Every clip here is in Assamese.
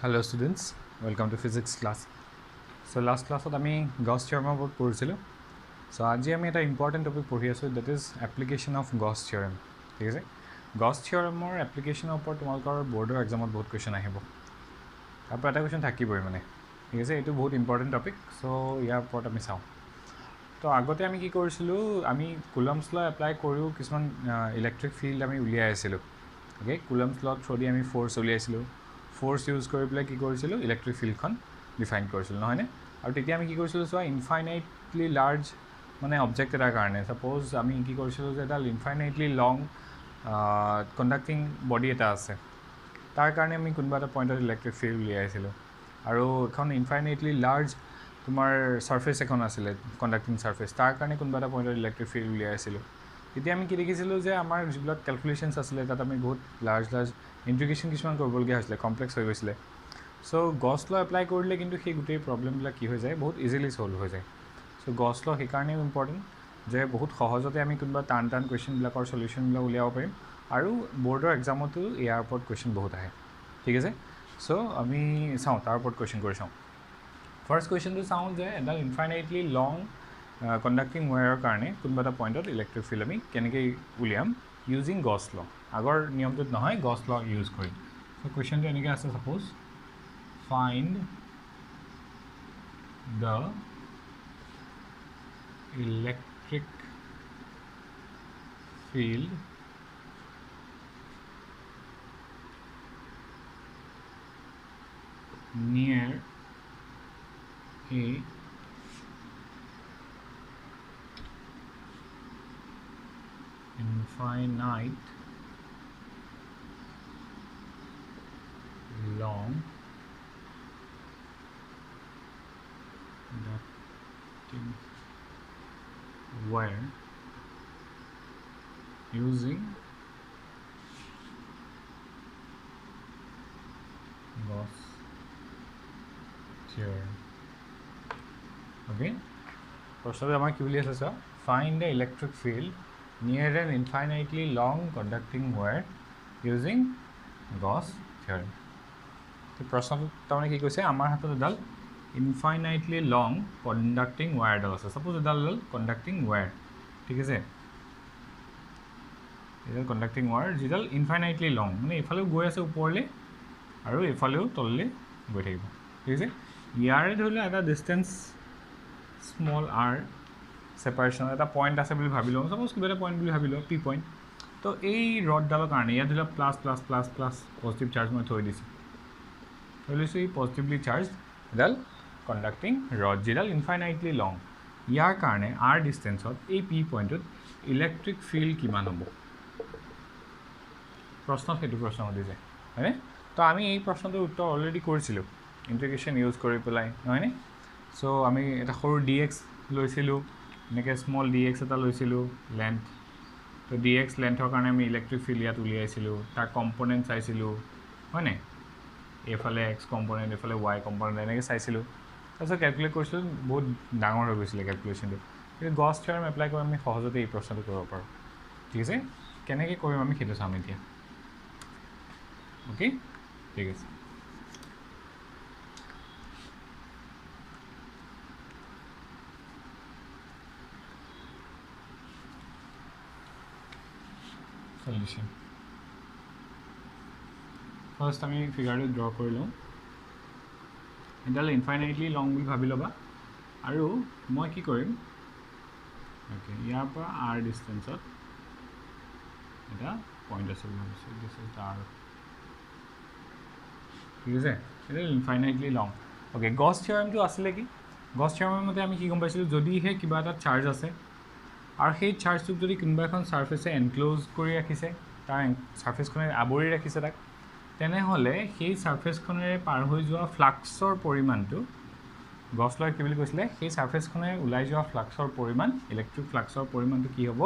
Hello students, welcome to physics class. So last class we Gauss theorem about porichilo. So aji ami eta important topic pori asu, that is application of Gauss theorem. ঠিক আছে Gauss theorem or application upor tomalkor board or exam bahut question ahibo. Apar eta question thakiboi mane. ঠিক আছে etu bahut important topic. So ইয়াৰ ওপৰত আমি চাও. তো আগতে আমি কি কৰিছিলো আমি Coulomb's law apply কৰিও কিছুমান ইলেক্ট্ৰিক ফিল্ড আমি উলিয়াই আছিলো. ওকে Coulomb's law থ্ৰদি আমি ফোৰ্স উলিয়াইছিলো. ফোৰ্স ইউজ কৰি পেলাই কি কৰিছিলো ইলেক্ট্ৰিক ফিল্ডখন ডিফাইন কৰিছিলো নহয় নে আৰু তেতিয়া আমি কি কৰিছিলো সো ইনফাইনাইটলি লাৰ্জ মানে অবজেক্ট এটাৰ কাৰণে সাপোজ আমি কি কৰিছিলো যে এটা ইনফাইনাইটলি লং কন্ডাক্টিং বডি এটা আছে তাৰ কাৰণে আমি কোনবা এটা পইণ্টত ইলেক্ট্ৰিক ফিল্ড উলিয়াইছিলো আৰু এখন ইনফাইনাইটলি লাৰ্জ তোমাৰ সাৰফেস এখন আছিল কন্ডাক্টিং সাৰফেস তাৰ কাৰণে কোনবা এটা পইণ্টত ইলেক্ট্ৰিক ফিল্ড উলিয়াইছিলো তেতিয়া আমি কি দেখিছিলো যে আমাৰ যিবিলাক ক্যালকুলেশনস আছিল তাত আমি বহুত লাৰ্জ ইন্টিগ্ৰেশন কিছুমান কৰিবলগীয়া হৈছিল কমপ্লেক্স হৈ গৈছিল সো Gauss law এপ্লাই কৰিলে কিন্তু সেই গুটেই প্ৰবলেমবিলাক কি হৈ যায় বহুত ইজিলি সলভ হৈ যায় সো Gauss law সেই কাৰণে ইম্পৰ্টেন্ট যে বহুত সহজতে আমি কোনবা টান কোৱেশ্চন বিলাকৰ সলিউশন বিলাক উলিয়াব পাৰিম আৰু বৰ্ডৰ এক্সামতো ইয়াৰ ওপৰত কোৱেশ্চন বহুত আহে ঠিক আছে সো আমি চাও তাৰ ওপৰত কোৱেশ্চন কৰি চাও ফাৰ্স্ট কোৱেশ্চনটো চাও যে এডাল ইনফাইনাইটলি লং কন্ডাক্টিং ওয়্যাৰৰ কাৰণে কোনবা এটা পইণ্টত ইলেক্ট্ৰিক ফিল্ড আমি কেনেকৈ উলিয়াম using Gauss law আগৰ নিয়মটোত নহয় Gauss law ইউজ কৰি সো কোৱেশ্চনটো এনেকৈ আছে suppose find the electric field near a infinite long conducting wire using Gauss theorem. Okay, first of all, কি বুলি আছে sir? Find the electric field near an infinitely long conducting wire using Gauss theorem. তো প্ৰশ্নটো তাৰমানে কি কৈছে আমাৰ হাতত এডাল ইনফাইনাইটলি লং কন্ডাক্টিং ওয়্যাৰ ডাল আছে সাপোজ এডাল কন্ডাক্টিং ওয়্যাৰ ঠিক আছে এডাল কন্ডাক্টিং ওয়্যাৰ যেডাল ইনফাইনাইটলি লং মানে এফালেও গৈ আছে ওপৰলে আৰু এফালেও তললে গৈ থাকিব ঠিক আছে ইয়াৰে ধৰিলে এটা ডিসটেন্স স্মল r সেপাৰেশন এটা পয়েন্ট আছে বুলি ভাবি লওঁ সাপোজ কিবা এটা পয়েন্ট বুলি ভাবি লওঁ p পয়েন্ট তো এই ৰড ডালৰ কাৰণে ইয়াত ধৰিলে plus plus plus plus positive charge মই থৈ দিছো ধৰিছো এই পজিটিভলি চাৰ্জ এডাল কন্ডাক্টিং ৰড যেডাল ইনফাইনাইটলি লং ইয়াৰ কাৰণে r ডিসটেন্সত এই p পয়েন্টত ইলেক্ট্ৰিক ফিল্ড কিমান হ'ব প্ৰশ্নত হেতু প্ৰশ্ন হৈ যায় হয়নে তো আমি এই প্ৰশ্নটোৰ উত্তৰ অলৰেডি কৰিছিলো ইন্টিগ্ৰেশন ইউজ কৰি পেলাই হয়নে সো আমি এটা সৰু dx লৈছিলো এনেকৈ স্মল dx এটা লৈছিলো লেন্থ তো dx লেন্থৰ কাৰণে আমি ইলেক্ট্ৰিক ফিল্ড ইয়াত উলিয়াইছিলো তাৰ কম্পোনেন্ট চাইছিলো হয়নে এফালে x কম্পোনেন্ট এফালে y কম্পোনেন্ট এনেকৈ চাইছিলো তাৰপিছত ক্যালকুলেট কৰিছিলো বহুত ডাঙৰ হৈ গৈছিল ক্যালকুলেশনটো কিন্তু Gauss theorem এপ্লাই কৰি আমি সহজতে এই প্ৰশ্নটো কৰিব পাৰো ঠিক আছে কেনেকৈ কৰিম আমি সেইটো চাম এতিয়া ওকে ঠিক আছে solution first আমি ফিগাৰটো ড্ৰ কৰি লওঁ এডাল ইনফাইনাইটলি লং বুলি ভাবি লবা আৰু মই কি কৰিম ওকে ইয়াৰ পৰা r ডিসটেন্সত এটা পয়েন্ট আছে বুলি ভাবিছো দিস ইজ r ঠিক আছে এটা ইনফাইনাইটলি লং ওকে Gauss theorem টো আসলে কি Gauss theorem মতে আমি কি গম পাইছিলো যদি হে কিবা এটা চাৰ্জ আছে আৰু সেই চাৰ্জটোক যদি কোনোবা এখন সাৰফেসে এনক্লোজ কৰি ৰাখিছে তাৰ সাৰফেসখনে আবৰি ৰাখিছে তাক তেনেহলে সেই সাৰফেসখনেৰে পাৰ হৈ যোৱা ফ্লাক্সৰ পৰিমাণটো Gauss law কি বুলি কৈছিলে সেই সাৰফেসখনে ওলাই যোৱা ফ্লাক্সৰ পৰিমাণ ইলেক্ট্ৰিক ফ্লাক্সৰ পৰিমাণটো কি হ'ব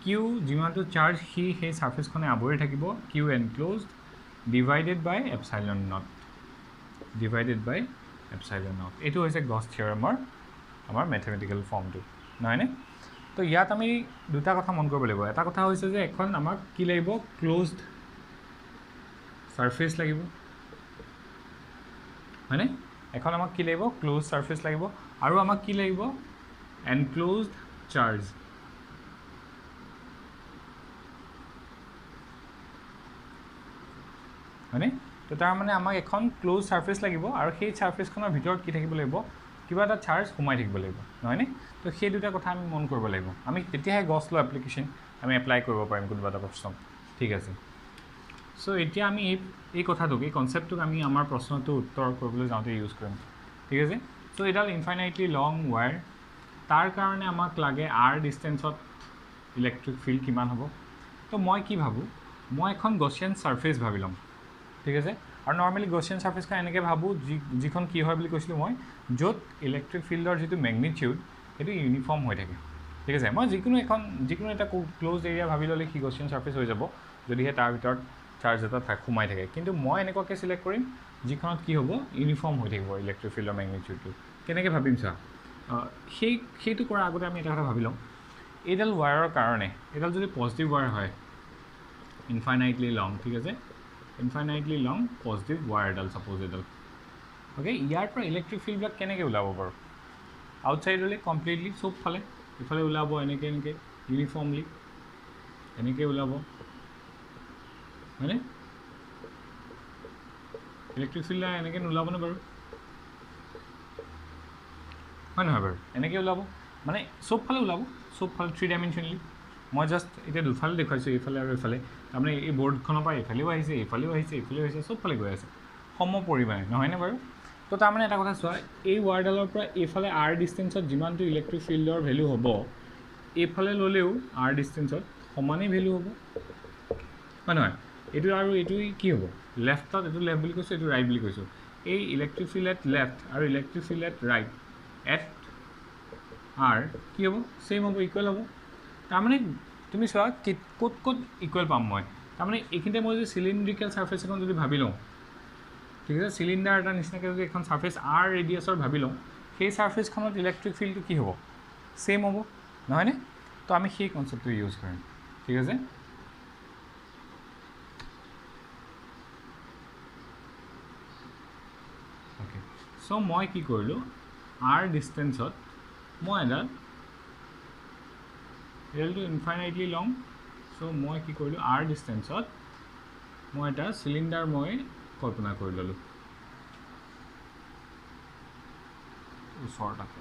q যিমানটো চাৰ্জ সেই সাৰফেসখনে আবৰি থাকিব q enclosed divided by epsilon naught এটো হৈছে Gauss theoremৰ আমাৰ ম্যাথমেটিক্যাল ফৰ্মটো নহয় নে তো ইয়াত আমি দুটা কথা মন কৰিব লাগিব এটা কথা হৈছে যে এখন আমাক কি লাগিব ক্লোজড সারফেস লাগিব হয়নে এখন আমাক কি লাগিব ক্লোজ সারফেস লাগিব আৰু আমাক কি লাগিব এনক্লোজড চাৰ্জ হয়নে তো তাৰ মানে আমাক এখন ক্লোজ সাৰফেস লাগিব আৰু সেই সাৰফেসখনৰ ভিতৰত কি থাকিব লাগিব কিবা এটা চার্জ সোমাই থাকিব লাগিব নহয়নে তো সেই দুটা কথা আমি মন কৰিব লাগিব আমি তেতিয়াহে গছ ল এপ্লিকেশন আমি এপ্লাই কৰিব পাৰিম কোনোবা এটা প্ৰশ্ন ঠিক আছে সো এতিয়া আমি এই কথাটোক এই কনসেপ্টটোক আমি আমাৰ প্ৰশ্নটো উত্তৰ কৰিবলৈ যাওঁতে ইউজ কৰিম ঠিক আছে সো এডাল ইনফাইনাইটলি লং ওয়্যাৰ তাৰ কাৰণে আমাক লাগে r ডিসটেন্সত ইলেক্ট্ৰিক ফিল্ড কিমান হ'ব তো মই কি ভাবো মই এখন গছিয়ান সারফেস ভাবি লম ঠিক আছে আৰু নৰ্মালি গছিয়ান সারফেসখন এনেকৈ ভাবো যিখন কি হয় বুলি কৈছিলোঁ মই য'ত ইলেক্ট্ৰিক ফিল্ডৰ যিটো মেগনিটিউড সেইটো ইউনিফৰ্ম হৈ থাকে ঠিক আছে মই যিকোনো এটা ক্লোজ এৰিয়া ভাবি ল'লে কি গছিয়ান সাৰফেস হৈ যাব যদিহে তাৰ ভিতৰত চাৰ্জ এটা সোমাই থাকে কিন্তু মই এনেকুৱাকৈ চিলেক্ট কৰিম যিখনত কি হ'ব ইউনিফৰ্ম হৈ থাকিব ইলেক্ট্ৰিক ফিল্ডৰ মেগনিটিউডটো কেনেকৈ ভাবিম চা সেইটো কৰাৰ আগতে আমি এটা কথা ভাবি লওঁ এইডাল ৱায়াৰৰ কাৰণে এইডাল যদি পজিটিভ ৱায়াৰ হয় ইনফাইনাইটলি লং ঠিক আছে ইনফাইনাইটলি লং পজিটিভ ৱায়াৰডাল সাপোজ এডাল ওকে ইয়াৰ পৰা ইলেক্ট্ৰিক ফিল্ডবিলাক কেনেকৈ ওলাব বাৰু আউটসাইডলৈ কমপ্লিটলি চব ফালে ইফালে ওলাব এনেকৈ ইউনিফৰ্মলি এনেকৈ ওলাব হয়নে ইলেক্ট্ৰিক ফিল্ড এনেকৈ নোলাবনে বাৰু হয় নহয় বাৰু এনেকৈ ওলাব মানে চব ফালে ওলাব চব ফালে 3 ডাইমেনশ্যনেলি মই জাষ্ট এতিয়া দুফালে দেখুৱাইছোঁ এইফালে আৰু এইফালে তাৰমানে এই বৰ্ডখনৰ পৰা এইফালেও আহিছে এইফালেও আহিছে চব ফালে গৈ আছে সম পৰিমাণে নহয়নে বাৰু তো তাৰমানে এটা কথা চোৱা এই ৱায়াৰডালৰ পৰা এইফালে r ডিষ্টেঞ্চত যিমানটো ইলেক্ট্ৰিক ফিল্ডৰ ভেলু হ'ব এইফালে ল'লেও r ডিষ্টেঞ্চত সমানেই ভেলু হ'ব হয় নহয় এইটো আৰু এইটো কি হ'ব লেফ্টত এইটো লেফ্ট বুলি কৈছোঁ এইটো ৰাইট বুলি কৈছোঁ এই ইলেক্ট্ৰিক ফিল্ড এট লেফ্ট আৰু electric field at right at r কি হ'ব সেম হ'ব ইকুৱেল হ'ব তাৰমানে তুমি চোৱা ক'ত ইকুৱেল পাম মই তাৰমানে এইখিনিতে মই যদি চিলিণ্ড্ৰিকেল সাৰফেস এখন যদি ভাবি লওঁ ঠিক আছে সিলিন্ডাৰ এটা নিচিনাকৈ যদি এখন সাৰফেস r ৰেডিয়াছৰ ভাবি লওঁ সেই সাৰফেসখনত ইলেক্ট্ৰিক ফিল্ডটো কি হ'ব সেম হ'ব নহয়নে তো আমি সেই কনসেপ্টটো ইউজ কৰিম ঠিক আছে ওকে সো মই কি কৰিলোঁ r ডিসটেন্সত মই এডালটো ইনফাইনাইটলি লং সো মই কি কৰিলোঁ r ডিসটেন্সত মই এটা সিলিন্ডাৰ মই কল্পনা কৰি ল'লোঁ ওচৰত আছে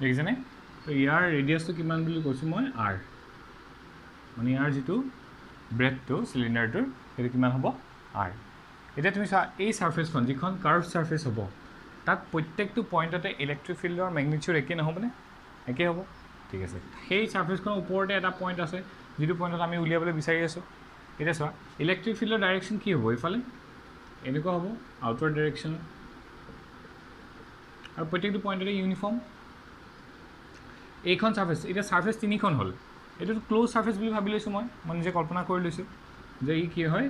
দেখিছেনে তো ইয়াৰ ৰেডিয়াছটো কিমান বুলি কৈছোঁ মই r মানে ইয়াৰ যিটো ব্ৰেডটো সিলিন্ডাৰটোৰ সেইটো কিমান হ'ব r এতিয়া তুমি চোৱা এই সাৰফেসখন যিখন কাৰ্ভ সাৰফেস হ'ব তাত প্ৰত্যেকটো পইণ্টতে ইলেক্ট্ৰিক ফিল্ডৰ মেগনিটিউড একে নহ'বনে একে হ'ব ঠিক আছে সেই সাৰফেসখনৰ ওপৰতে এটা পইণ্ট আছে যিটো পইণ্টত আমি উলিয়াবলৈ বিচাৰি আছোঁ এতিয়া চোৱা ইলেক্ট্ৰিক ফিল্ডৰ ডাইৰেকশ্যন কি হ'ব এইফালে এনেকুৱা হ'ব আউটৱাৰ্ড ডাইৰেকশ্যনত আৰু প্ৰত্যেকটো পইণ্টতে ইউনিফৰ্ম এইখন সাৰফেস এটা সাৰফেস তিনিখন হ'ল এইটোতো ক্লোজ সাৰফেস বুলি ভাবি লৈছোঁ মই নিজে কল্পনা কৰি লৈছোঁ যে ই কি হয়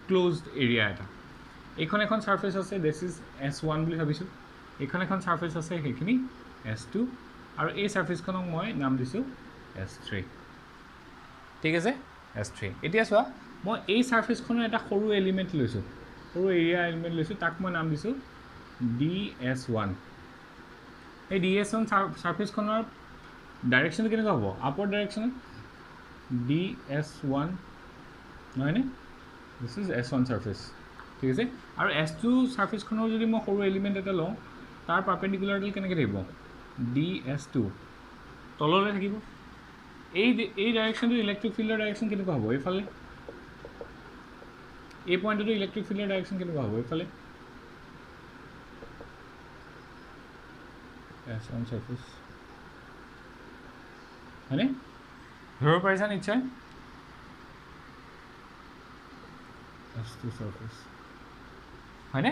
ক্লোজড এৰিয়া এটা এইখন এখন সারফেস আছে দিছ ইজ S1 বুলি ভাবিছোঁ এইখন এখন সারফেস আছে সেইখিনি S2 আৰু এই সাৰফেসখনক মই নাম দিছোঁ S3 ঠিক আছে S3 এতিয়া চোৱা মই এই সাৰফেসখনৰ এটা সৰু এলিমেণ্ট লৈছোঁ সৰু এৰিয়া এলিমেণ্ট লৈছোঁ তাক মই নাম দিছোঁ DS1 এই DS1 সাৰফেসখনৰ ডাইৰেকশ্যনটো কেনেকুৱা হ'ব আপৱাৰ্ড ডাইৰেকশ্যনত DS1 নহয়নে দিছ ইজ S1 সাৰফেস ঠিক আছে আৰু S2 সাৰফেসখনৰ যদি মই সৰু এলিমেণ্ট এটা লওঁ তাৰ পাৰপেণ্ডিকুলাৰডাল কেনেকৈ থাকিব DS2 তললৈ থাকিব এই ডাইৰেকশ্যনটো ইলেক্ট্ৰিক ফিল্ডৰ ডাইৰেকশ্যন কেনেকুৱা হ'ব এইফালে এই পইণ্টটো ইলেক্ট্ৰিক ফিল্ডৰ ডাইৰেকশ্যন কেনেকুৱা হ'ব এইফালে S1 সাৰফেস হয়নে ধৰিব পাৰিছা নিশ্চয় S2 সাৰফেস হয়নে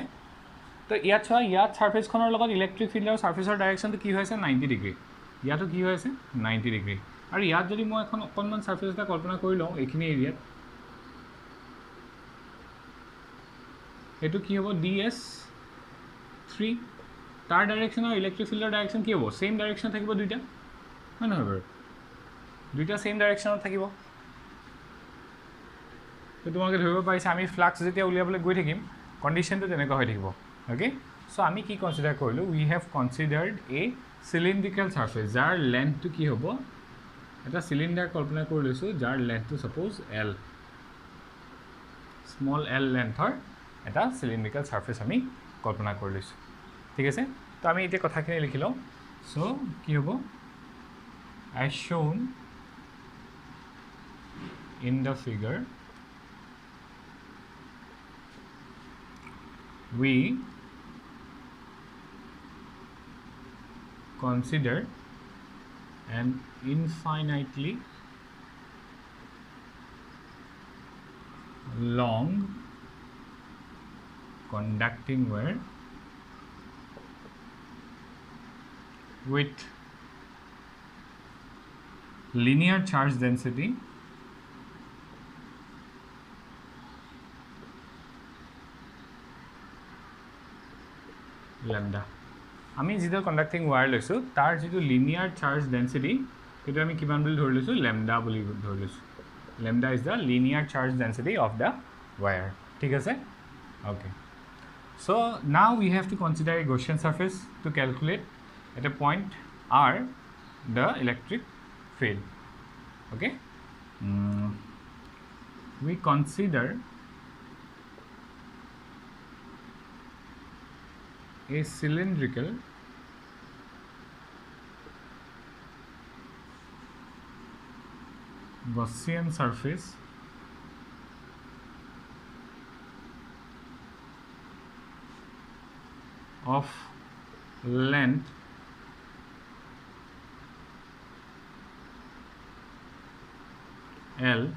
তো ইয়াত চোৱা ইয়াত সাৰফেসখনৰ লগত ইলেক্ট্ৰিক ফিল্ডৰ সাৰফেসৰ ডাইৰেকশ্যনটো কি হৈছে 90 ডিগ্ৰী ইয়াতো কি হৈছে 90 ডিগ্ৰী আৰু ইয়াত যদি মই এখন অকণমান সাৰফেস এটা কল্পনা কৰি লওঁ এইখিনি এৰিয়াত এইটো কি হ'ব ds3 তাৰ ডাইৰেকশ্যন আৰু ইলেক্ট্ৰিক ফিল্ডৰ ডাইৰেকশ্যন কি হ'ব সেম ডাইৰেকশ্যন থাকিব দুইটা হয় নহয় বাৰু দুইটা সেম ডাইৰেকশ্যনত থাকিব তো তোমালোকে ধৰিব পাৰিছা আমি ফ্লাক্স যেতিয়া উলিয়াবলৈ গৈ থাকিম কণ্ডিশ্যনটো তেনেকুৱা হৈ থাকিব অ'কে চ' আমি কি কনচিডাৰ কৰিলোঁ we have considered a cylindrical surface যাৰ লেন্থটো কি হ'ব এটা চিলিণ্ডাৰ কল্পনা কৰি লৈছোঁ যাৰ লেন্থটো ছাপ'জ এল স্মল এল লেন্থৰ এটা চিলিণ্ড্ৰিকেল ছাৰ্ফেচ আমি কল্পনা কৰি লৈছোঁ ঠিক আছে তো আমি এতিয়া কথাখিনি লিখি লওঁ চ' কি হ'ব as shown in the figure we consider an infinitely long conducting wire with linear charge density lambda আমি যেটা কন্ডাক্টিং ওয়্যাৰ লৈছো তাৰ যেটো লিনিয়াৰ চাৰ্জ ডেন্সিটি সেইটো আমি কিমান বুলি ধৰি লৈছো ল্যামডা বুলি ধৰি লৈছো lambda is the linear charge density of the where ঠিক আছে okay so now we have to consider a Gaussian surface to calculate at a point r the electric field okay we consider a cylindrical Gaussian surface of length L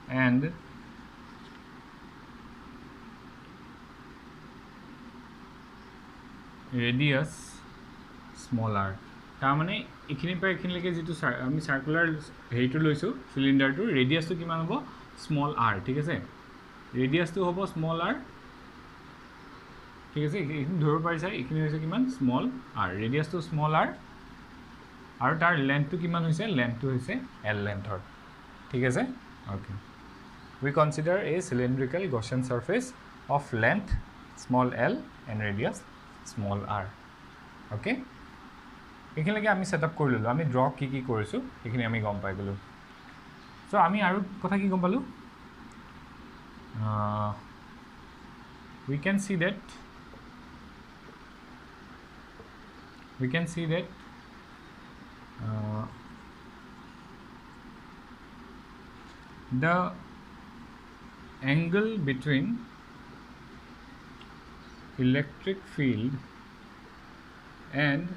and radius small r তাৰ মানে এখিনি পৰা এখিনিলৈকে যেটো আমি সাৰ্কুলাৰ হেইটো লৈছো সিলিন্ডাৰটো ৰেডিয়াসটো কিমান হ'ব স্মল r ঠিক আছে ৰেডিয়াসটো হ'ব স্মল r ঠিক আছে এখিনি ধৰিব পাৰিছা এখিনি হৈছে কিমান স্মল r ৰেডিয়াসটো স্মল r আৰু তাৰ লেন্থটো কিমান হৈছে লেন্থটো হৈছে l লেন্থৰ ঠিক আছে okay we consider a cylindrical Gaussian surface of length small l and radius small r okay এখিনিলৈকে আমি সেটআপ কৰি ললো আমি ড্ৰ কি কৰিছো এখিনি আমি গম পাই গলো সো আমি আৰু কথা কি গম পালো we can see that the angle between electric field and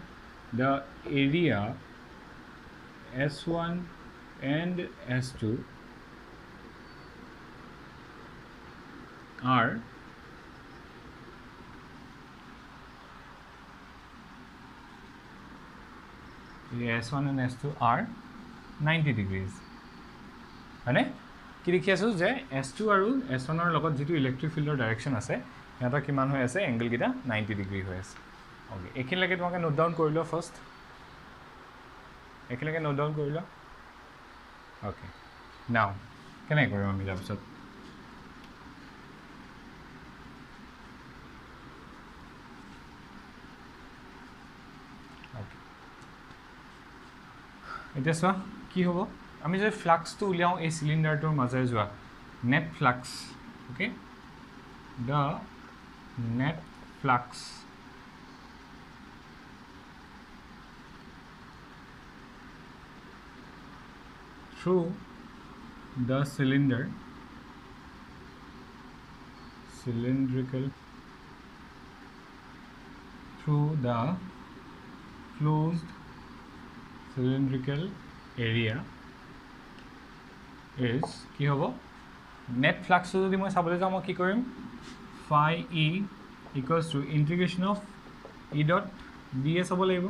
the area S1 and S2 are S1 and S2 are 90 degrees মানে কি লিখি আছো যে S2 আৰু S1 ৰ লগত যেটো ইলেক্ট্ৰিক ফিল্ডৰ ডাইৰেকশন আছে এটা কিমান হৈ আছে এংগল কিটা 90 ডিগ্ৰী হৈ আছে ওকে এখিনিলৈকে তোমাকে নোট ডাউন কৰি ল ফাৰ্স্ট এখিনিলৈকে নোট ডাউন কৰি ল ওকে নাও কেনে কৰিম আমি তাৰপিছত ওকে এতিয়া চোৱা কি হ'ব আমি যে ফ্লাক্সটো উলিয়াও এই সিলিন্ডাৰটোৰ মাজে যোৱা net flux okay the net flux through the cylindrical through the closed cylindrical area is কি হ'ব net flux যদি মই চাবলৈ যাওঁ মই কি কৰিম phi e equals to integration of e dot ds হ'ব লাগিব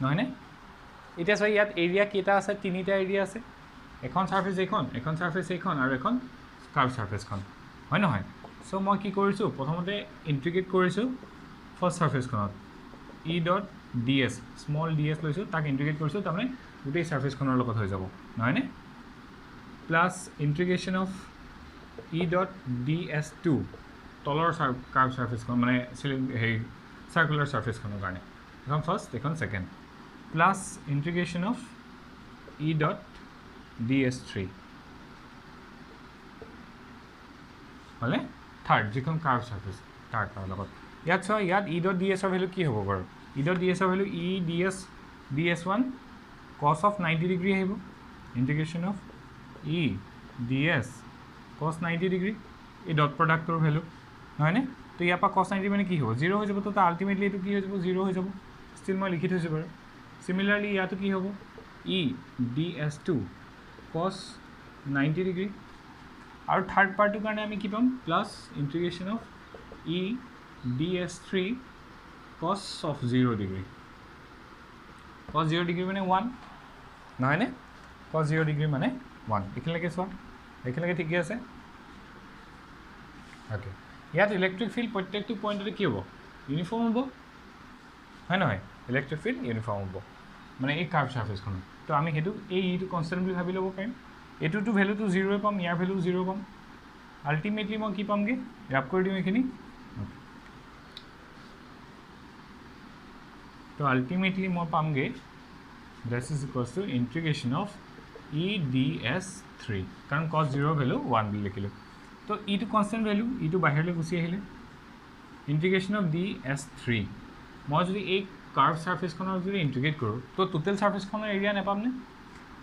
নহয় নে এতিয়া চাই ইয়াত এৰিয়া কেটা আছে তিনিটা এৰিয়া আছে এখন সাৰফেস এখন সাৰফেস এখন আৰু এখন কাৰ্ভ সাৰফেসখন হয় নহয় সো মই কি কৰিছো প্ৰথমতে ইন্টিগ্ৰেট কৰিছো ফাৰ্স্ট সাৰফেসখনত E dot ds small ds লৈছো তাক ইন্টিগ্ৰেট কৰিছো তাৰমানে গোটেই সাৰফেসখনৰ লগত হৈ যাব নহয় নে plus integration of E dot ds2 তলৰ কাৰ্ভ সাৰফেসখন মানে হেই সাৰ্কুলাৰ সাৰফেসখনৰ কাৰণে এখন ফাৰ্স্ট এখন second plus integration of E dot ds3 হলে থাৰ্ড যিখন কাৰ্ভ সাৰফেস তাৰ লগত ইয়াত চোৱা ইয়াত ই ডট ds ৰ ভ্যালু কি হ'ব বাৰু ই ডট ds ৰ value E ds1 cos of 90 degree আহিব integration of E ds cos 90 degree এই ডট প্ৰডাক্টৰ ভ্যালু নহয় নে তো ইয়াৰ পৰা cos 90 মানে কি হ'ব 0 হৈ যাব তো আলটিমেটলি এটো কি হৈ যাব 0 হৈ যাব স্টিল মই লিখি থৈছো বাৰু সিমিলাৰলি ইয়াতো কি হ'ব ই ds2 cos 90 ডিগ্ৰী আৰু থাৰ্ড পাৰ্টৰ কাৰণে আমি কি পাম plus integration of E ds3 cos of 0 degree cos 0 degree মানে 1 নহয় নে cos 0 ডিগ্ৰী মানে 1 এখিনলৈকে চোৱা এখিনলৈকে ঠিকই আছে ওকে ইয়াত ইলেক্ট্ৰিক ফিল্ড প্ৰত্যেকটো পইণ্টতে কি হ'ব ইউনিফৰ্ম হ'ব হয় নহয় ইলেক্ট্ৰিক ফিল্ড ইউনিফৰ্ম হ'ব মানে এই কাৰ্ভ সাৰফেসখন তো আমি হেতু এই ইটো কনস্ট্যান্ট বুলি ভাবি ল'ব পাৰিম এটোটো ভ্যালুটো 0 পাম ইয়াৰ ভ্যালু 0 পাম আলটিমেটলি মই কি পামগে ৰ্যাপ কৰি দিম এখিনি তো আলটিমেটলি মই পামগে this is equals to integration of e ds3 কাৰণ cos 0 ভ্যালু 1 বুলি লিখিলো তো e to constant value e to বাহিৰলৈ গুছি আহিলে integration of ds3 মই যদি এই কাৰ্ভ সাৰফেসখনৰ যদি ইন্টিগ্ৰেট কৰো তো টোটাল সাৰফেসখনৰ এৰিয়া নাপাম নে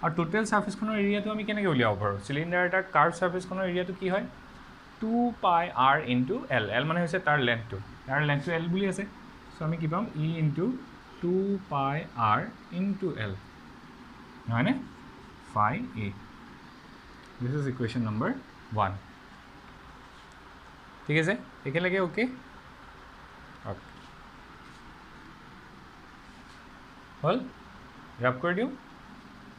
আৰু টোটাল সাৰফেসখনৰ এৰিয়াটো আমি কেনেকৈ উলিয়াব পাৰো সিলিন্ডাৰ এটা কাৰ্ভ সাৰফেসখনৰ এৰিয়াটো কি হয় 2 pi r into l l মানে হৈছে তাৰ লেন্থটো তাৰ লেন্থটো l বুলি আছে সো আমি কি পাম e into 2 pi r into l নহয় নে phi a this is equation number 1 ঠিক আছে একেলগে ওকে হল ৰ্যাপ কৰি দিও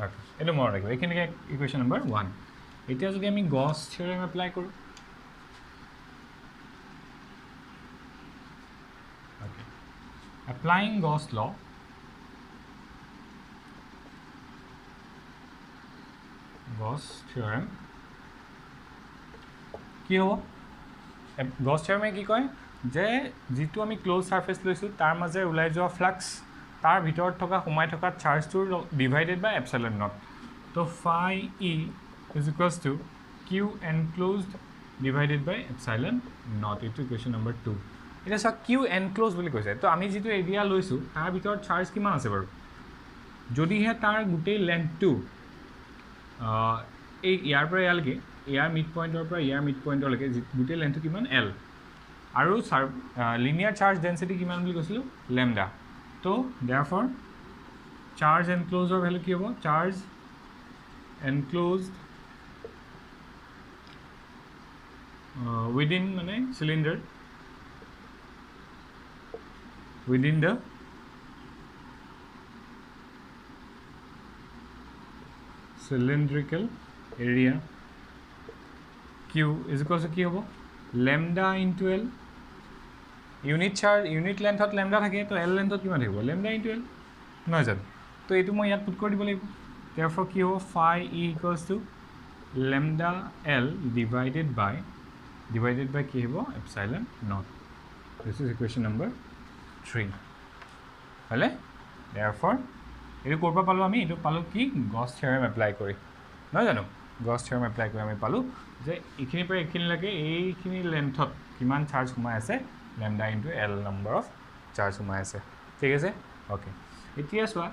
ওকে এটো মনত ৰাখিব একেলগে ইকুৱেশ্যন নম্বৰ 1 এতিয়া যদি আমি গছ থিওৰেম এপ্লাই কৰো applying Gauss law Gauss theorem কি হ'ব Gauss theorem কি কয় যে যেটো আমি ক্লোজ সারফেস লৈছো তাৰ মাজে উলাই যোৱা ফ্লাক্স তাৰ ভিতৰত থকা সোমাই থকা চাৰ্জটোৰ ডিভাইডেড বাই এপসাইলন নট তো phi e is equals to q enclosed divided by epsilon naught itu equation number 2 এটা সব কিউ এনক্লোজ বুলি কৈছে তো আমি যেটো এৰিয়া লৈছো তাৰ ভিতৰত চাৰ্জ কিমান আছে বাৰু যদি হে তাৰ গোটেই লেন্থটো এই ইয়াৰ পৰা ইয়ালৈকে ইয়াৰ মিড পইণ্টৰ পৰা ইয়াৰ মিড পইণ্টলৈকে গোটেই লেন্থটো কিমান l আৰু লিনিয়াৰ চাৰ্জ ডেন্সিটি কিমান বুলি কৈছিলো ল্যামডা তো therefore চাৰ্জ এনক্লোজৰ ভ্যালু কি হ'ব চাৰ্জ এনক্লোজড within মানে সিলিন্ডাৰ within the cylindrical area q is equal to কি হ'ব lambda into l unit charge unit length at lambda থাকে তো l length কিমান থাকিব lambda into l নহয় জানো তো এটো মই ইয়াত পুট কৰি দিব লাগিব therefore কি হ'ব phi e equals to lambda l divided by কি হ'ব epsilon naught this is equation number 3 হলে therefore এটো কৰবা পালো আমি এটো পালো কি Gauss theorem এপ্লাই কৰি নহয় জানো Gauss theorem এপ্লাই কৰি আমি পালো যে ইখিনি পৰা ইখিনি লাগে এইখিনি লেন্থত কিমান চাৰ্জ সোমাই আছে lambda into l number of charge সোমাই আছে ঠিক আছে ওকে এতিয়া সোৱা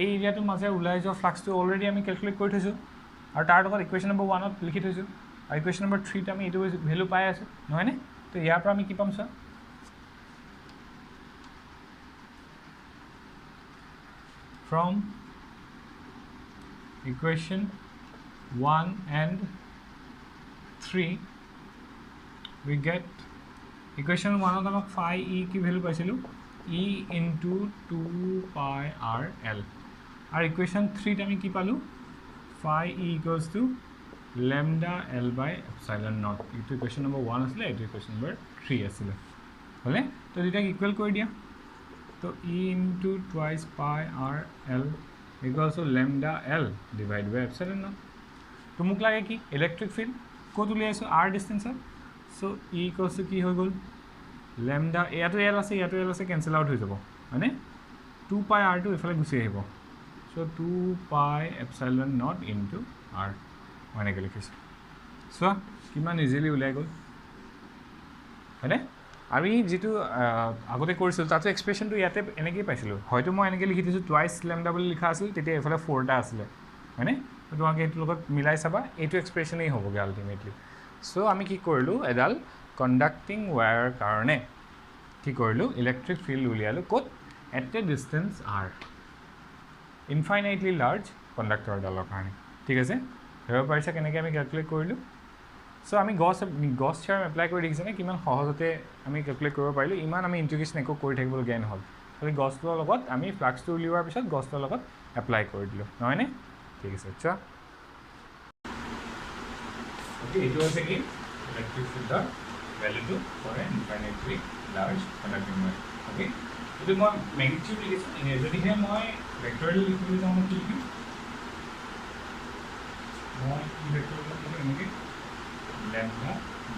এই এৰিয়াটো মাজে উলাই যোৱা ফ্লাক্সটো অলৰেডি আমি ক্যালকুলেট কৰি থৈছো আৰু তাৰ লগত ইকুৱেশ্যন নম্বৰ 1 ত লিখি থৈছো আৰু ইকুৱেশ্যন নম্বৰ 3 ত আমি এটো ভ্যালু পাই আছো নহয় নে তো ইয়াৰ পৰা আমি কি পাম sir from equation 1 and 3 we get equation 1 of the phi e ki value paisilu e into 2 pi r l our equation 3 ta ami ki palu phi e equals to lambda L by epsilon naught. এইটো ইকুৱেশ্যন নম্বৰ 1 আছিলে, এইটো ইকুৱেশ্যন নম্বৰ 3 আছিলে, হ'লে তো দুটাক ইকুৱেল কৰি দিয়া। তো E into twice pi r L equals to lambda L divided by epsilon naught. তো মোক লাগে কি ইলেক্ট্ৰিক ফিল্ড ক'ত উলিয়াইছোঁ r ডিষ্টেঞ্চত। So' E equals to কি হৈ গ'ল lambda, ইয়াতো L আছে ইয়াতো L আছে, কেঞ্চেল আউট হৈ যাব, মানে 2 pi r টো এইফালে গুচি আহিব। চ' 2 pi epsilon naught into r মই এনেকৈ লিখিছোঁ। চোৱা কিমান ইজিলি ওলাই গ'ল, হয়নে? আমি যিটো আগতে কৰিছিলোঁ তাতো এক্সপ্ৰেশ্যনটো ইয়াতে এনেকৈয়ে পাইছিলোঁ, হয়তো মই এনেকৈ লিখি দিছোঁ টুৱাইচ লেমডা বুলি লিখা আছিল, তেতিয়া এইফালে 4টা আছিলে, হয়নে? তোমালোকে এইটোৰ লগত মিলাই চাবা, এইটো এক্সপ্ৰেশ্যনেই হ'বগৈ আল্টিমেটলি। চ' আমি কি কৰিলোঁ, এডাল কণ্ডাক্টিং ৱায়াৰৰ কাৰণে কি কৰিলোঁ, ইলেক্ট্ৰিক ফিল্ড উলিয়ালোঁ ক'ত, at a distance R, infinitely large conductor এডালৰ কাৰণে। ঠিক আছে, ধৰিব পাৰিছা কেনেকৈ আমি কেলকুলেট কৰিলোঁ। চ' আমি গছ থিয়ৰম এপ্লাই কৰি দেখিছেনে কিমান সহজতে আমি কেলকুলেট কৰিব পাৰিলোঁ, ইমান আমি ইণ্টিগ্ৰেশ্যন একো কৰি থাকিবলগীয়া নহ'ল, খালি গছটোৰ লগত আমি ফ্লাক্সটো উলিওৱাৰ পিছত গছটোৰ লগত এপ্লাই কৰি দিলোঁ, নহয়নে? ঠিক আছে, চোৱা অ'কে, এইটো হৈছে কি ইলেক্ট্ৰিক ফিল্ডৰ ভেলুটো for a infinitely large conducting wire. Okay, এইটো মই মেগনিটিউড লিখিছোঁ, যদিহে মই ভেক্টৰেলি লিখিবলৈ যাওঁ মই কি লিখিম, মই ই ভেক্টৰ লিখিম এনেকৈ lambda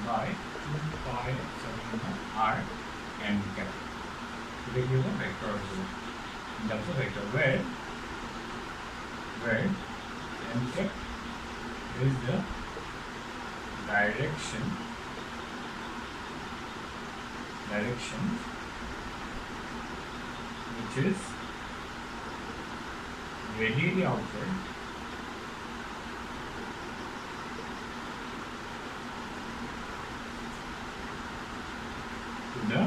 by 2 pi epsilon r n cap. This is a vector also. That's a vector where n cap is the direction which is radially outward to the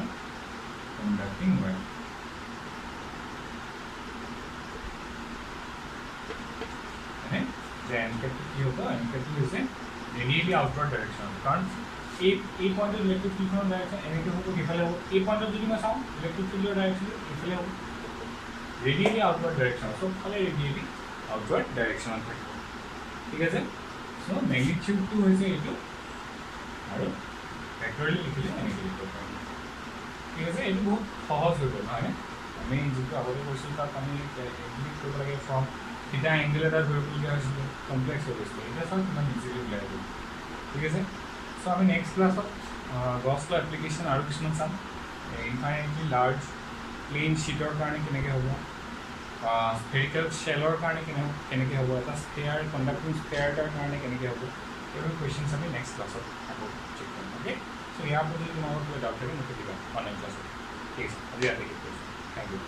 conducting wire. Okay, the n capital होगा, n capital is a radially outward direction. कारण a point of electric field का direction n के होगा किफले हो, a point of जो मैं साउंड electric field का direction किफले हो, radially outward direction. So खाली radially outward direction आता है, ठीक है सर? So magnitude तो वैसे ये तो, और vectorially लिखिले n के लिए ঠিক আছে, এইটো বহুত সহজ হৈ গ'ল নহয়নে? আমি যিটো আগতে কৰিছিলোঁ তাত আমি ইনক্লুড কৰিব লাগে ফ্ৰম থিটা এংগেল এটা ধৰিবলগীয়া হৈছিলে, কমপ্লেক্স হৈ গৈছিলে, এতিয়া চাওক কিমান ইজিলি ওলাই গ'ল। ঠিক আছে, চ' আমি নেক্সট ক্লাছত গছ ল' এপ্লিকেশ্যন আৰু কিছুমান চাম, ইনফাইনাইটলি লাৰ্জ প্লেইন শ্বীটৰ কাৰণে কেনেকৈ হ'ব, স্ফেৰিকেল শ্বেলৰ কাৰণে কেনেকৈ হ'ব, এটা স্ফেয়াৰ কণ্ডাক্টিং স্ফেয়াৰ এটাৰ কাৰণে কেনেকৈ হ'ব, এইবোৰ কুৱেশ্যনছ আমি নেক্সট ক্লাছত আকৌ চেক কৰিম। অ'কে, চ' ইয়াৰ প্ৰতি তোমালোকৰ কিবা ডাউট থাকে মোক দিবা অনলাইন ক্লাছত। ঠিক আছে, আজি ৰাতি থ্যাংক ইউ।